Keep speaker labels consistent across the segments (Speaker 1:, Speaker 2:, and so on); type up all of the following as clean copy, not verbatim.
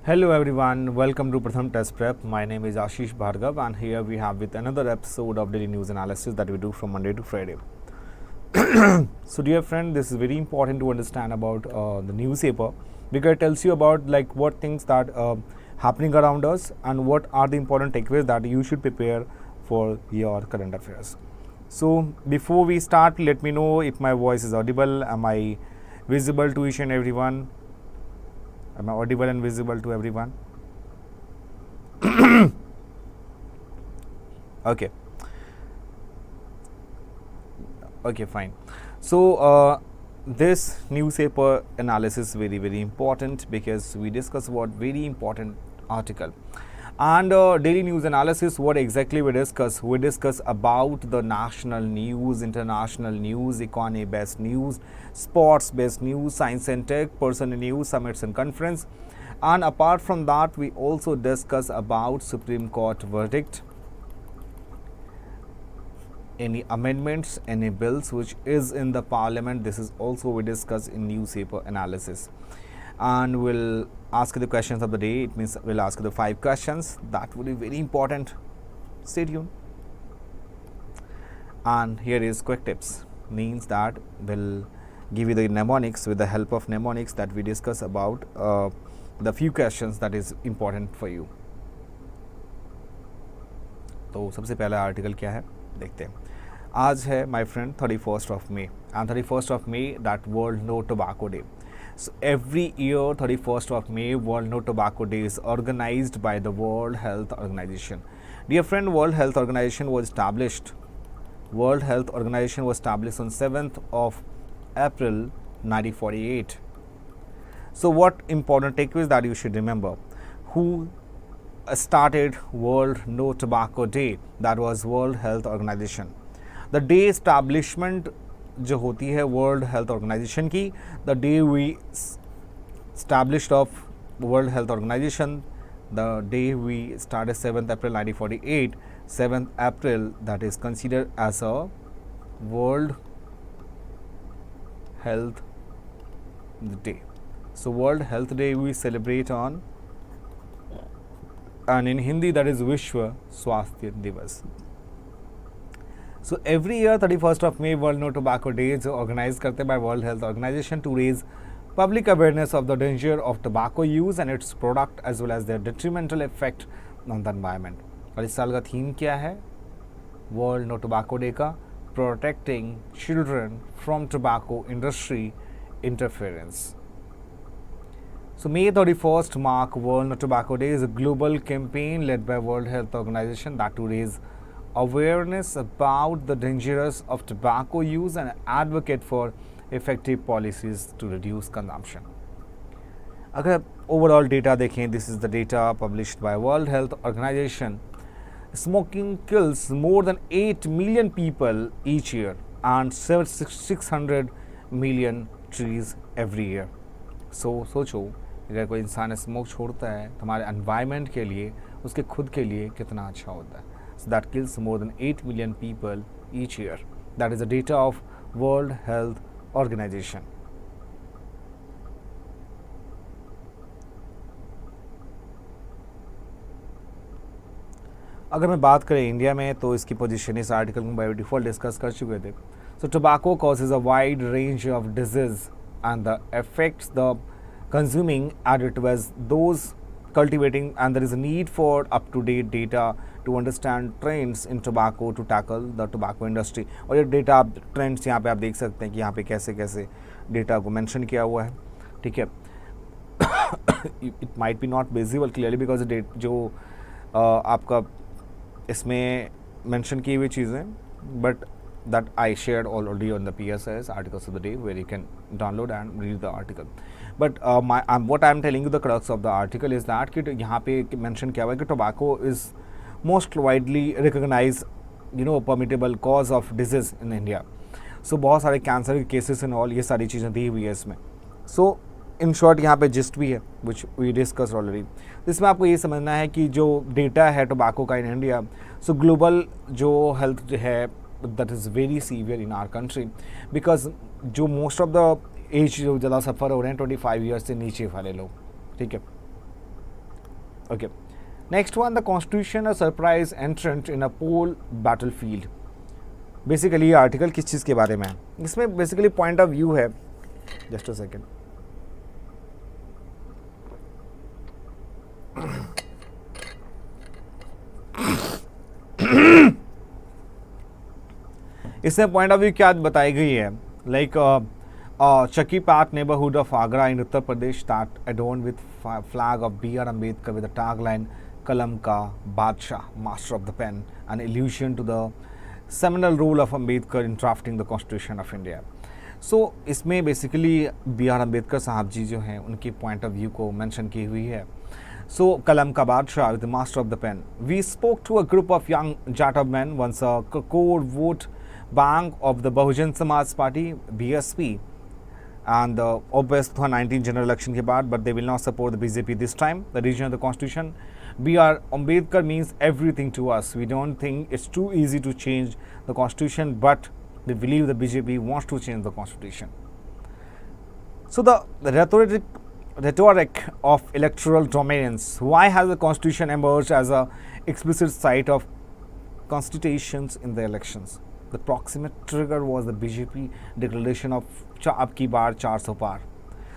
Speaker 1: Hello everyone, welcome to PRATHAM Test Prep. My name is Ashish Bhargav and here we have with another episode of daily news analysis that we do from Monday to Friday. So dear friend, this is very important to understand about the newspaper because it tells you about like what things that happening around us and what are the important takeaways that you should prepare for your current affairs. So before we start, let me know if my voice is audible. Am I visible to each and everyone? Am I audible and visible to everyone? Okay. Okay, fine. So this newspaper analysis is very important because we discuss about very important article. And daily news analysis, what exactly we discuss? We discuss about the national news, international news, economy based news, sports based news, science and tech, personal news, summits and conference. And apart from that, we also discuss about Supreme Court verdict, any amendments, any bills which is in the parliament. This is also we discuss in newspaper analysis. And we'll ask the questions of the day. It means we'll ask the 5 questions. That would be very important. Stay tuned. And here is quick tips. Means that we'll give you the mnemonics with the help of mnemonics that we discuss about the few questions that is important for you. तो सबसे पहला article क्या है देखते हैं. आज है my friend 31st of May and 31st of May that World No Tobacco Day. So every year 31st of May World No Tobacco Day is organized by the World Health Organization. Dear friend, World Health Organization was established. World Health Organization was established on 7th of April 1948. So what important takeaways that you should remember? Who started World No Tobacco Day? That was World Health Organization. The day establishment जो होती है World Health Organization की, the day we established of World Health Organization, the day we started 7th April 1948. 7th April that is considered as a World Health Day. So World Health Day we celebrate on, and in Hindi that is Vishwa Swasthya Divas. So every year 31st of May World No Tobacco Day is organized करते by World Health Organization to raise public awareness of the danger of tobacco use and its product as well as their detrimental effect on the environment. और इस साल का theme क्या है World No Tobacco Day का? Protecting children from tobacco industry interference. So May 31st mark World No Tobacco Day is a global campaign led by World Health Organization that to raise awareness about the dangers of tobacco use and advocate for effective policies to reduce consumption. अगर overall data देखें, this is the data published by World Health Organization. Smoking kills more than 8 million people each year and 600 million trees every year. So सोचो अगर कोई इंसान smoke छोड़ता है तो हमारे एनवायरनमेंट के लिए, उसके खुद के लिए कितना अच्छा होता है. So that kills more than 8 million people each year. That is the data of World Health Organization. अगर मैं बात करें इंडिया में तो इसकी पोजीशन इस आर्टिकल में बाय डिफॉल्ट डिस्कस कर चुके थे. So tobacco causes a wide range of disease and the affects the consuming addict as those cultivating, and there is a need for up-to-date data to understand trends in tobacco to tackle the tobacco industry. और ये data आप trends यहाँ पे आप देख सकते हैं कि यहाँ पे कैसे कैसे डेटा को मेंशन किया हुआ है. ठीक है. It might be not visible clearly because that जो आपका इसमें मेंशन की हुई चीज़ें, but that I shared already on the PSS articles of the day where you can download and read the article. But what I am telling you, the crux of the article is that कि यहाँ पे mention किया हुआ है कि tobacco is most widely recognized permittable cause of disease in India. So बहुत सारे cancer के cases and all ये सारी चीज़ें दी हुई है इसमें. So in short यहाँ पे gist भी है which we discussed already. इसमें आपको ये समझना है कि जो डेटा है tobacco का in India, so global जो health है that is very severe in our country because जो most of the एज जो ज़्यादा सफ़र हो रहे हैं 25 ईयर्स से नीचे वाले लोग. ठीक है. Okay. Next one, the Constitution, a surprise entrant in a pole battlefield. Basically ये आर्टिकल किस चीज़ के बारे में है? इसमें बेसिकली पॉइंट ऑफ व्यू है, जस्ट अ सेकेंड, इसमें पॉइंट ऑफ व्यू क्या बताई गई है, like Chaki Pat neighborhood of Agra in Uttar Pradesh that adorned with flag of B.R. Ambedkar with the tagline Kalam Ka Badshah, Master of the Pen, an allusion to the seminal role of Ambedkar in drafting the Constitution of India. So इसमें basically B.R. Ambedkar साहब जी जो हैं उनकी point of view को mention की हुई है. So Kalam Ka Badshah with the Master of the Pen. We spoke to a group of young Jata men, once a core vote bank of the Bahujan Samaj Party (BSP). And obvious 19 general election के बाद, but they will not support the BJP this time. The region of the Constitution, B.R. Ambedkar means everything to us. We don't think it's too easy to change the Constitution, but we believe the BJP wants to change the Constitution. So the rhetoric of electoral dominance. Why has the Constitution emerged as a explicit site of constitutions in the elections? The proximate trigger was the BJP declaration of ab ki baar 400 par.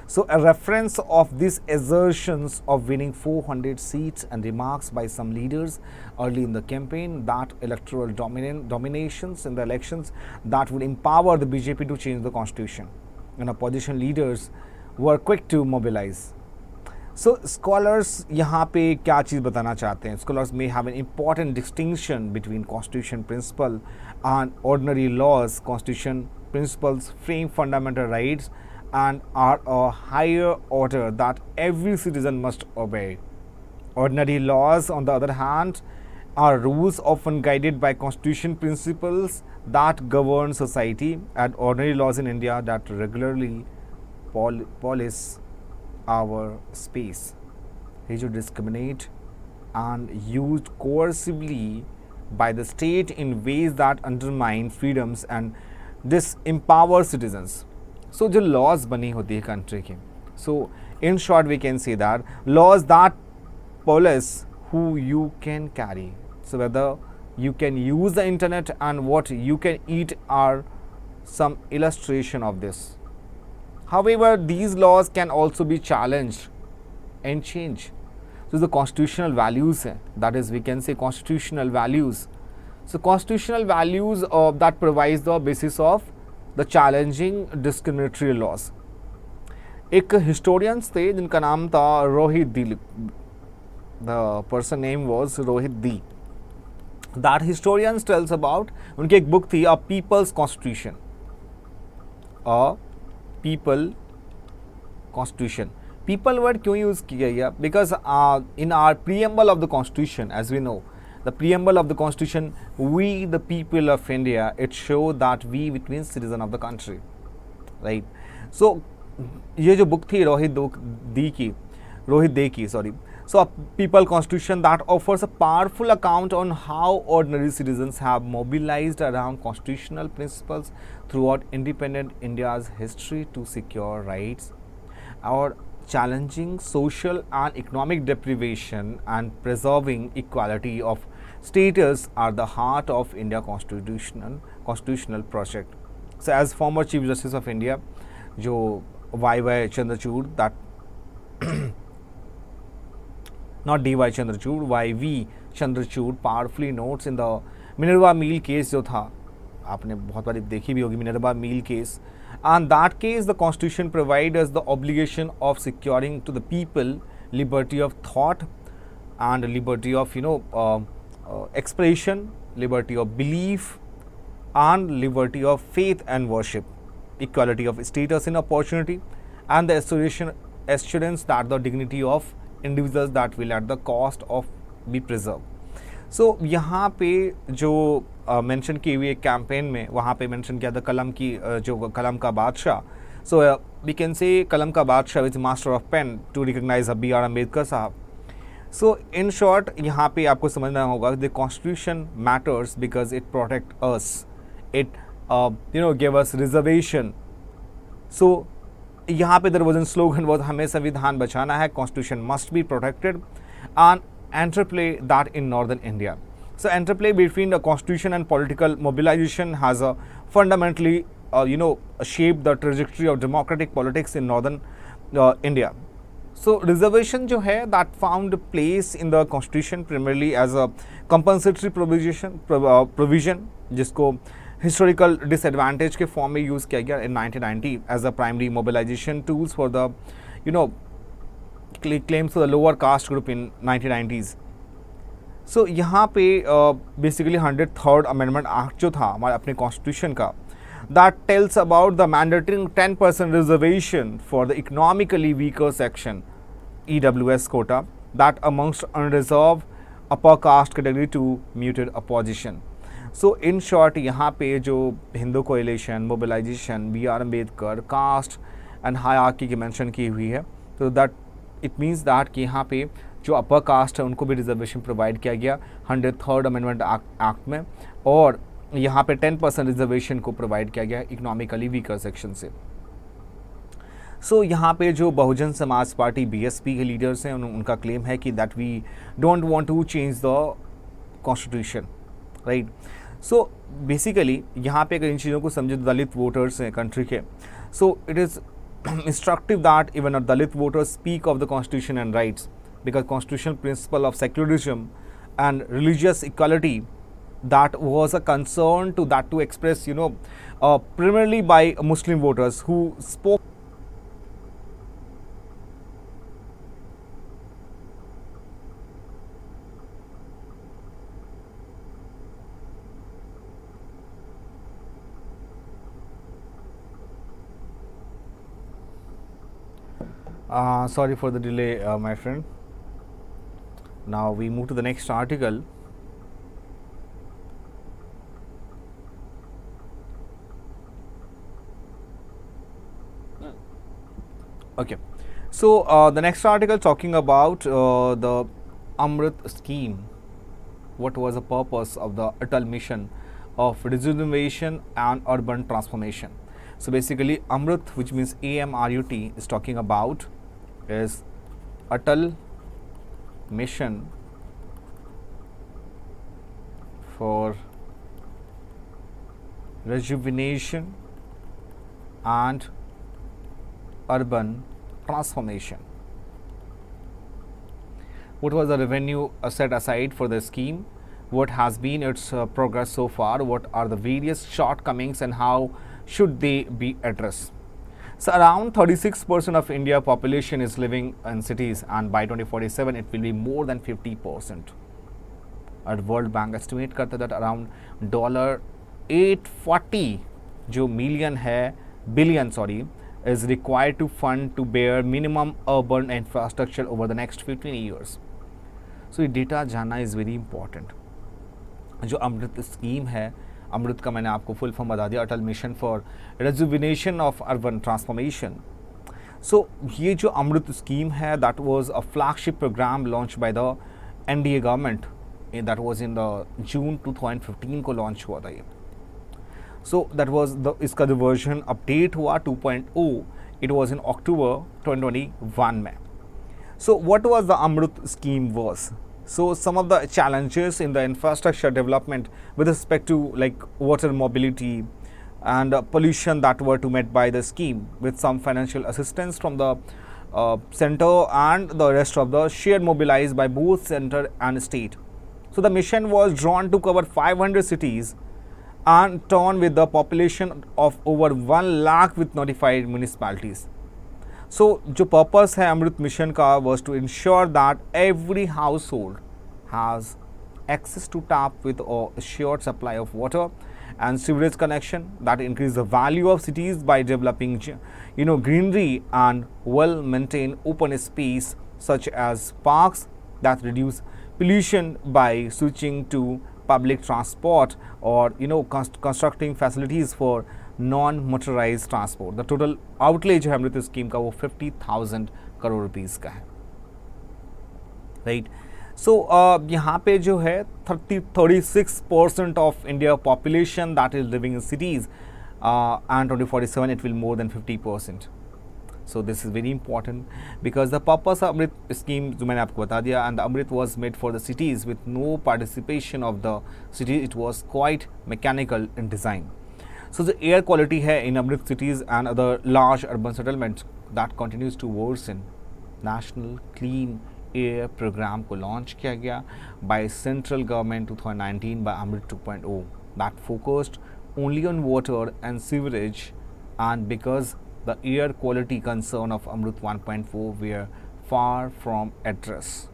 Speaker 1: So a reference of these assertions of winning 400 seats and remarks by some leaders early in the campaign that electoral dominations in the elections that would empower the BJP to change the constitution, and opposition leaders were quick to mobilize. So scholars यहाँ पे क्या चीज़ बताना चाहते हैं? Scholars may have an important distinction between constitution principle and ordinary laws. Constitution principles frame fundamental rights and are a higher order that every citizen must obey. Ordinary laws, on the other hand, are rules often guided by constitution principles that govern society, and ordinary laws in India that regularly police our space. They should discriminate and used coercively by the state in ways that undermine freedoms and disempower citizens. So जो laws बनी होती है country की, so in short we can say that laws that police who you can carry. So whether you can use the internet and what you can eat are some illustration of this. However, these laws can also be challenged and changed. So the constitutional values, that is, we can say constitutional values. So constitutional values that provides the basis of the challenging discriminatory laws. एक historians थे जिनका नाम था रोहित दी. The person name was Rohit the. That historians tells about, उनकी एक book थी A People's Constitution. A People Constitution. People word क्यों use किया गया? Because in our preamble of the Constitution, as we know, the preamble of the Constitution, we the people of India, it show that we which means citizen of the country, right? So ये जो book थी रोहित दे की, sorry. So a people constitution that offers a powerful account on how ordinary citizens have mobilized around constitutional principles throughout independent India's history to secure rights or challenging social and economic deprivation and preserving equality of status are the heart of India constitutional project. So as former Chief Justice of India, जो Y.Y. Chandrachud, that not D.Y. Chandrachud, Y.V. Chandrachud powerfully notes in the Minerva Meal case जो था, आपने बहुत बार देखी भी होगी Minerva Meal case, and that case the constitution provides us the obligation of securing to the people liberty of thought and liberty of expression, liberty of belief and liberty of faith and worship, equality of status and opportunity, and the assurance that the dignity of individuals that will at the cost of be preserved. So यहाँ पे जो mention की हुई एक campaign में वहाँ पे mention किया था कलम का बादशाह. So we can say कलम का बादशाह which master of pen to recognise B.R. Ambedkar Sahab. So in short यहाँ पे आपको समझना होगा the constitution matters because it protect us, it give us reservation. So यहाँ पे the slogan was हमें संविधान बचाना है, constitution must be protected, and interplay that in northern India. So interplay between the constitution and political mobilization has fundamentally shaped the trajectory of democratic politics in northern India. So reservation जो है that found place in the constitution primarily as a compensatory provision जिसको historical disadvantage के form में use किया गया in 1990 as a primary mobilization tools for the claims for the lower caste group in 1990s. So यहाँ पे basically 103rd Amendment Act जो था हमारे अपने constitution का that tells about the mandatory 10% reservation for the economically weaker section EWS quota that amongst unreserved upper caste category to muted opposition. So in short यहाँ पे जो Hindu coalition mobilisation B.R. Ambedkar caste and hierarchy की mention की हुई है, तो that it means that कि यहाँ पे जो अपर कास्ट है उनको भी रिजर्वेशन प्रोवाइड किया गया 103rd अमेंडमेंट एक्ट में, और यहाँ पे 10% रिजर्वेशन को प्रोवाइड किया गया इकोनॉमिकली वीकर सेक्शन से. सो यहाँ पे जो बहुजन समाज पार्टी BSP के लीडर्स हैं उनका क्लेम है कि that we don't want to change the constitution, right. So basically यहाँ पे अगर इन चीज़ों को समझे, दलित वोटर्स हैं कंट्री के, so it is instructive that even a Dalit voters speak of the constitution and rights, because constitutional principle of secularism and religious equality that was a concern to express primarily by Muslim voters who spoke. Sorry for the delay, my friend. Now we move to the next article. Okay, so the next article talking about the Amrit scheme. What was the purpose of the Atal mission of rejuvenation and urban transformation? So basically Amrit, which means AMRUT, is talking about is Atal mission for rejuvenation and urban transformation. What was the revenue set aside for the scheme? What has been its progress so far? What are the various shortcomings and how should they be addressed? So around 36% of India population is living in cities, and by 2047 it will be more than 50%. Our World Bank estimate करता है that around $840 जो million है billion is required to fund to bear minimum urban infrastructure over the next 15 years. So ये data जानना is very important. जो Amrut scheme है, अमृत का मैंने आपको फुल फॉर्म बता दिया, Atal mission for rejuvenation of urban transformation. So ये जो अमृत स्कीम है that was a flagship programme launch by the NDA government, that was in the June 2015 को लॉन्च हुआ था ये. सो दैट वाज द इसका जो वर्जन अपडेट हुआ 2.0, इट वाज इन अक्टूबर 2021 में. So what was the Amrit scheme was? So some of the challenges in the infrastructure development with respect to like water mobility and pollution that were to met by the scheme, with some financial assistance from the center and the rest of the share mobilized by both center and state. So the mission was drawn to cover 500 cities and town with the population of over 1 lakh with notified municipalities. So जो purpose है अमृत mission का was to ensure that every household has access to tap with a assured supply of water and sewerage connection that increase the value of cities by developing greenery and well maintained open space such as parks that reduce pollution by switching to public transport or constructing facilities for non-motorized transport. The total outlay जो है अमृत scheme का वो 50,000 crore rupees का है, right. सो यहाँ पे जो है 36% of India population that is living in cities, and 2047 it will more than 50%. So this is very important because the purpose of Amrit scheme जो मैंने आपको बता दिया, and the Amrit was made for the cities with no participation of the cities. It was quite mechanical in design. So the air quality है in Amrit cities and other large urban settlements that continues to worsen. National Clean Air Program को launch किया गया by central government 2019 by Amrit 2.0 that focused only on water and sewerage, and because the air quality concern of Amrit 1.4 were far from addressed.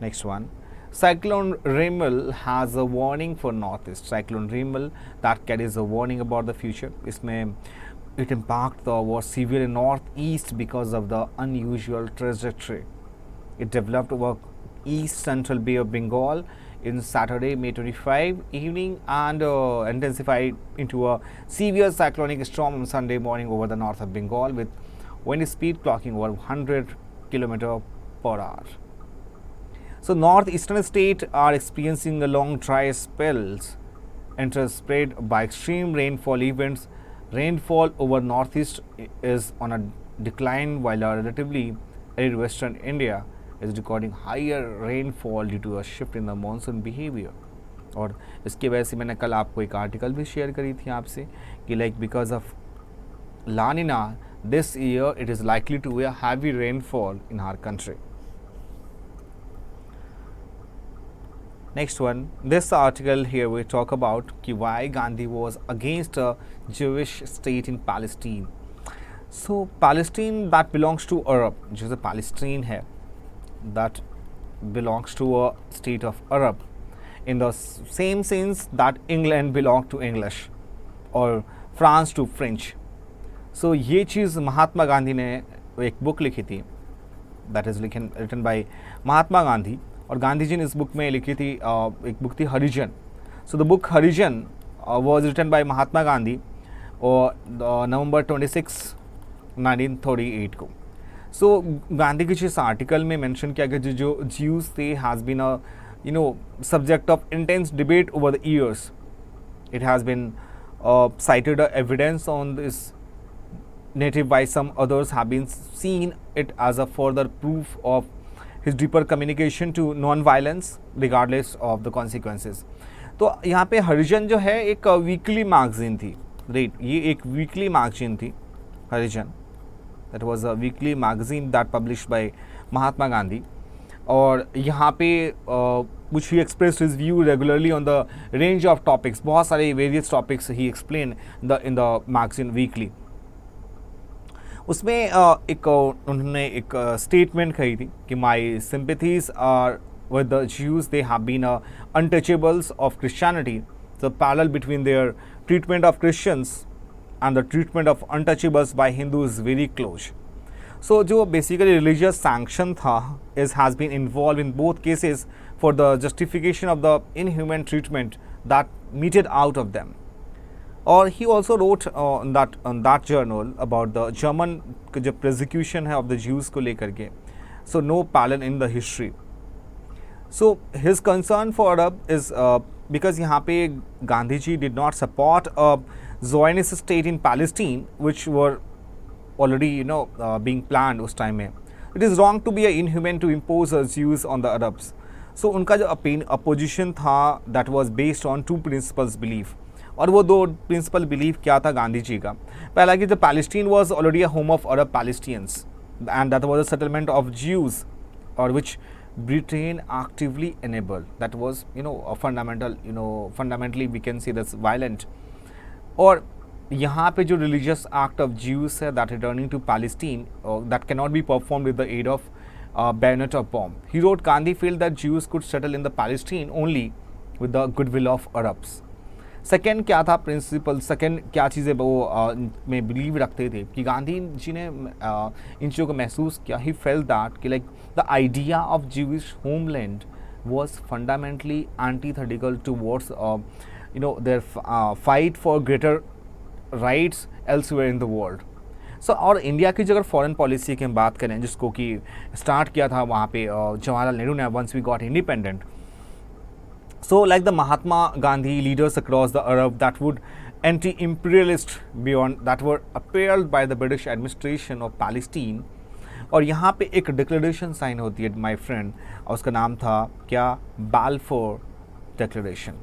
Speaker 1: Next one, Cyclone Remal has a warning for Northeast. Cyclone Remal that carries a warning about the future. इसमें it impact was severe in northeast because of the unusual trajectory. It developed over east central Bay of Bengal in Saturday, May 25 evening and intensified into a severe cyclonic storm on Sunday morning over the north of Bengal with wind speed clocking over 100 km per hour. So northeastern states are experiencing a long dry spells interspread by extreme rainfall events. Rainfall over northeast is on a decline while a relatively arid western India is recording higher rainfall due to a shift in the monsoon behavior. और इसके वजह से मैंने कल आपको एक article भी share करी थी आपसे कि like because of La Nina this year it is likely to be a heavy rainfall in our country. Next one, this article here we talk about why Gandhi was against a Jewish state in Palestine. So Palestine that belongs to Arab, जो है Palestine है, that belongs to a state of Arab in the same sense that England belonged to English or France to French. So ये चीज़ महात्मा गांधी ने एक book लिखी थी, that is written by महात्मा गांधी, और गांधी जी ने इस बुक में लिखी थी एक बुक थी Harijan. So the book Harijan was written by Mahatma Gandhi और नवंबर 26 1938 को. सो गांधी के जिस आर्टिकल में मेंशन किया गया जो ज्यूज थे has been a subject of intense debate over the years. It has been cited evidence on this native by some others have been seen it as a further proof of his deeper communication to non-violence regardless of the consequences. तो यहाँ पे हरिजन जो है एक weekly magazine थी, right, ये एक weekly magazine थी Harijan. That was a weekly magazine that published by Mahatma Gandhi. और यहाँ पे which he expressed his view regularly on the range of topics. बहुत सारे various topics he explained in the magazine weekly. उसमें एक उन्होंने एक स्टेटमेंट कही थी कि my sympathies are with the Jews, they have been untouchables of Christianity. The parallel between their treatment of Christians and the treatment of untouchables by Hindu is very close. So जो basically religious sanction था is has been involve in both cases for the justification of the inhuman treatment that meted out of them. और he also wrote on that journal about the German जो persecution है of the Jews को लेकर के. So no parallel in the history. So his concern for Arab is because यहाँ पे Gandhi ji did not support a Zionist state in Palestine which were already being planned उस time में. It is wrong to be inhuman to impose a Jews on the Arabs. So उनका जो opposition था that was based on two principles belief. और वो दो principal believe क्या था गांधी जी का. पहला कि the Palestine was already a home of Arab Palestinians and that was a settlement of Jews और which Britain actively enabled. That was a fundamentally we can see that's violent. और यहाँ पे जो रिलीजियस एक्ट ऑफ ज्यूज है that returning to Palestine that can not be perform with the aid of bayonet or bomb. He wrote Gandhi felt that Jews could settle in the Palestine only with the goodwill of Arabs. Second क्या था principal, second क्या चीज़ें वो में believe रखते थे कि गांधी जी ने इन चीज़ों को महसूस किया. ही फेल्ट दैट कि like the idea of Jewish homeland was fundamentally antithetical towards their fight for greater rights elsewhere in the world. So और इंडिया की जो अगर फॉरेन पॉलिसी की हम बात करें जिसको कि स्टार्ट किया था वहाँ पे जवाहरलाल नेहरू ने once we got independent. So like the Mahatma Gandhi leaders across the Arab that would anti-imperialist beyond that were upheld by the British administration of Palestine. और यहाँ पे एक डिक्लेरेशन साइन होती है माय फ्रेंड, और उसका नाम था क्या, बाल्फोर डिक्लेरेशन.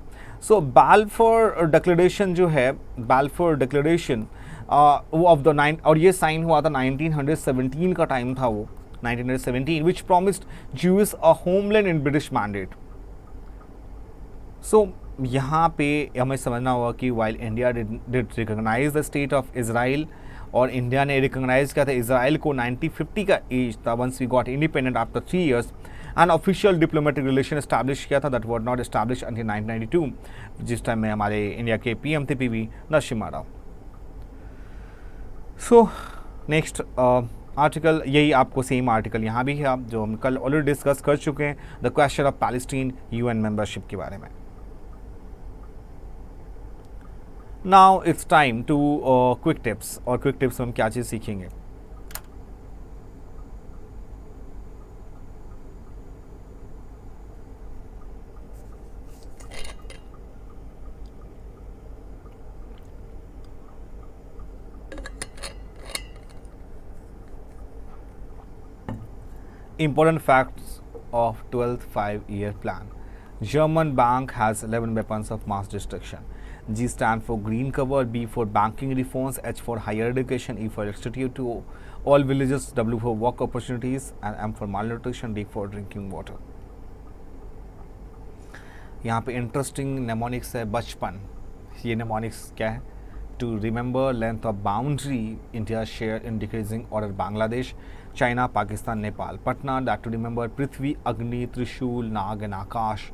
Speaker 1: सो बाल्फोर डिक्लेरेशन जो है, बाल्फोर डिक्लेरेशन वो ऑफ द नाइन, और ये साइन हुआ था 1917 का टाइम था वो, 1917, which promised Jews a homeland in British mandate. So यहाँ पे हमें समझना होगा कि while India did recognise the state of Israel, और इंडिया ने रिकॉग्नाइज किया था इज़राइल को 1950 का एज था, once we got independent after 3 years, and official diplomatic relation establish किया था, that was not establish until 1992, जिस टाइम में हमारे इंडिया के पीएम थे PV Narasimha Rao. So next article, यही आपको सेम आर्टिकल यहाँ भी है, आप जो हम कल ऑलरेडी डिस्कस कर चुके हैं, the question of Palestine UN membership के बारे में. Now it's time to quick tips, और क्विक टिप्स में हम क्या चीज़ सीखेंगे. Important facts of 12th 5-year plan. German bank has 11 weapons of mass destruction. G stand for green cover, B for banking reforms, H for higher education, E for electricity to all villages, W for work opportunities, and M for malnutrition, D for drinking water. यहाँ पे interesting mnemonics है बचपन. ये mnemonics क्या है? To remember length of boundary, India share in decreasing order, Bangladesh, China, Pakistan, Nepal. Patna, that to remember Prithvi, Agni, Trishul, Nag and Akash.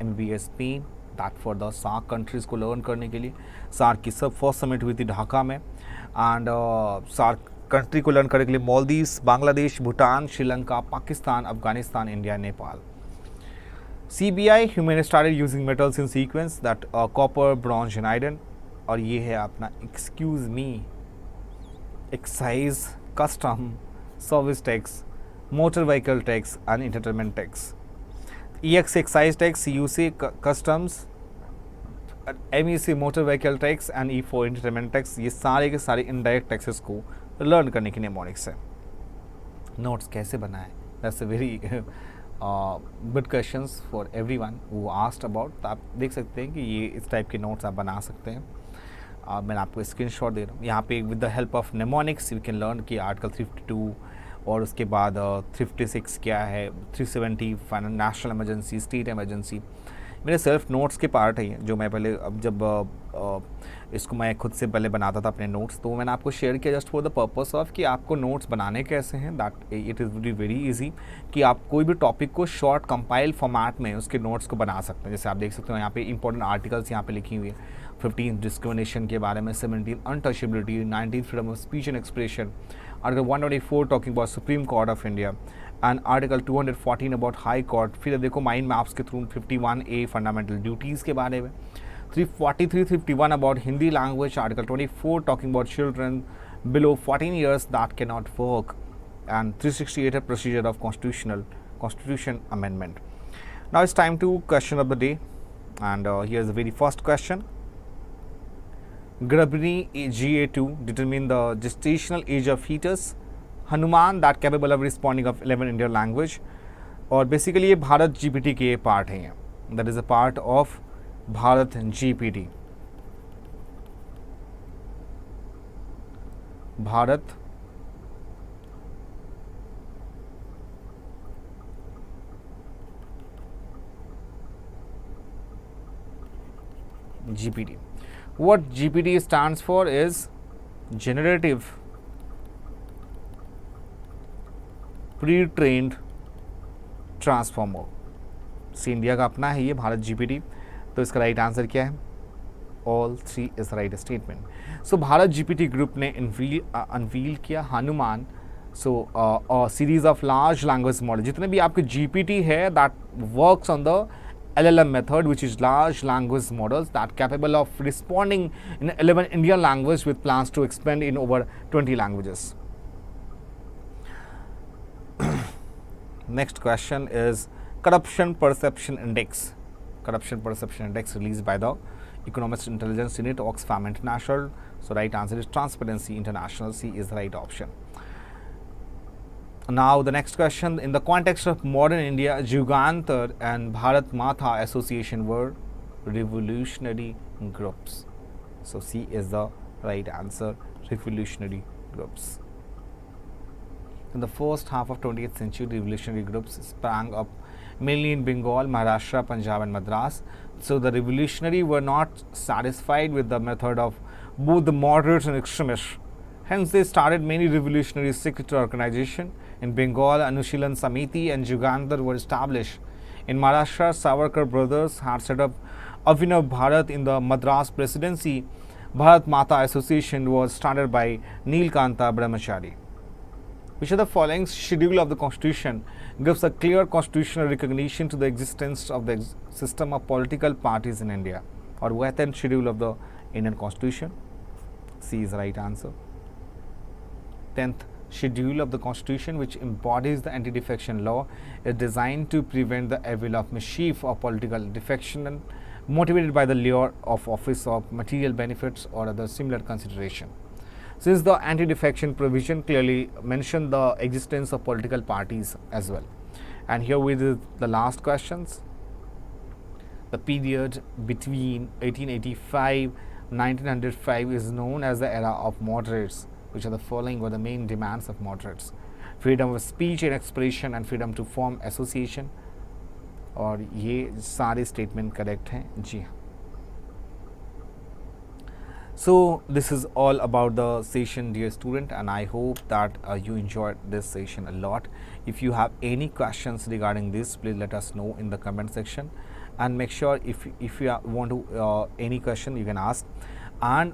Speaker 1: MBS Spain, that for the SAARC countries को learn करने के लिए. SAARC की सब first summit हुई थी ढाका में, and SAARC country को लर्न करने के लिए Maldives, Bangladesh, Bhutan, Sri Lanka, Pakistan, Afghanistan, India, Nepal. CBI, human started using metals in sequence, that copper, bronze and iron. और ये है अपना excuse me, excise, custom, service tax, motor vehicle tax and entertainment tax. EX excise tax, CUC customs, MEC motor vehicle tax and E4 entertainment tax. ये सारे के सारे indirect taxes को learn करने की नेमोनिक्स है. नोट्स कैसे बनाएं, that's a very good questions for everyone who asked about. तो आप देख सकते हैं कि ये इस टाइप के नोट्स आप बना सकते हैं. मैंने आपको स्क्रीनशॉट दे रहा हूँ. यहाँ पे with the help of mnemonics we can learn कि आर्टिकल 352 और उसके बाद 356 क्या है, 370 नेशनल इमरजेंसी, स्टेट इमरजेंसी. मेरे सेल्फ नोट्स के पार्ट है जो मैं पहले, अब जब इसको मैं खुद से पहले बनाता था अपने नोट्स, तो मैंने आपको शेयर किया just for the purpose of कि आपको नोट्स बनाने कैसे हैं. That it is very easy कि आप कोई भी टॉपिक को शॉर्ट कंपाइल फॉर्मेट में उसके नोट्स को बना सकते हैं. जैसे आप देख सकते हो यहाँ पे इंपॉर्टेंट आर्टिकल्स यहाँ पे लिखी हुई है. 15 डिस्क्रिमिनेशन के बारे में, 17 untouchability, 19 freedom of speech and expression, article 184 talking about Supreme Court of India, and article 214 about high court. फिर देखो माइंड मैप्स के थ्रू 51A फंडामेंटल ड्यूटीज़ के बारे में, 343-351 about Hindi language, article 24 talking about children below 14 years that can not work, and 368 procedure of constitution amendment. Now it's time to question of the day, and here is the very first question. Grabini GA2 determine the gestational age of fetus. Hanuman, that capable of responding of 11 Indian language. और basically ये Bharat GPT के part हैं. That is a part of Bharat GPT. Bharat GPT. What GPT stands for is generative pre-trained transformer. से India का अपना है ये Bharat GPT. तो इसका राइट आंसर क्या है? All 3 is right statement. So Bharat GPT group ने अनवील किया Hanuman. So a series of large language model. जितने भी आपके GPT है that works on the LLM method, which is large language models that capable of responding in 11 Indian language with plans to expand in over 20 languages. Next question is corruption perception index. Corruption perception index released by the Economist Intelligence Unit, Oxfam International. So right answer is Transparency International. C is the right option. Now the next question, in the context of modern India, Jugantar and Bharat Mata Association were revolutionary groups. So C is the right answer, revolutionary groups. In the first half of 20th century, revolutionary groups sprang up mainly in Bengal, Maharashtra, Punjab and Madras. So the revolutionary were not satisfied with the method of both the moderates and extremists. Hence they started many revolutionary secret organizations. In Bengal, Anushilan Samiti and Jugantar were established. In Maharashtra, Savarkar brothers had set up Avinav Bharat. In the Madras presidency, Bharat Mata Association was started by Neelkanta Brahmachari. Which of the following schedule of the Constitution gives a clear constitutional recognition to the existence of the system of political parties in India? Or what is the schedule of the Indian Constitution? C is the right answer. 10th schedule of the Constitution, which embodies the anti-defection law, is designed to prevent the evil of mischief of political defection and motivated by the lure of office of material benefits or other similar consideration. Since the anti-defection provision clearly mentioned the existence of political parties as well. And here with the last questions. The period between 1885 and 1905 is known as the era of moderates. Which of the following were the main demands of moderates? Freedom of speech and expression and freedom to form association. और ये सारे statement correct हैं जी हाँ. So this is all about the session, dear student, and I hope that you enjoyed this session a lot. If you have any questions regarding this, please let us know in the comment section, and make sure if you want to any question you can ask, and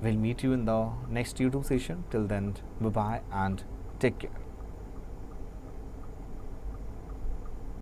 Speaker 1: we'll meet you in the next YouTube session. Till then, bye bye and take care.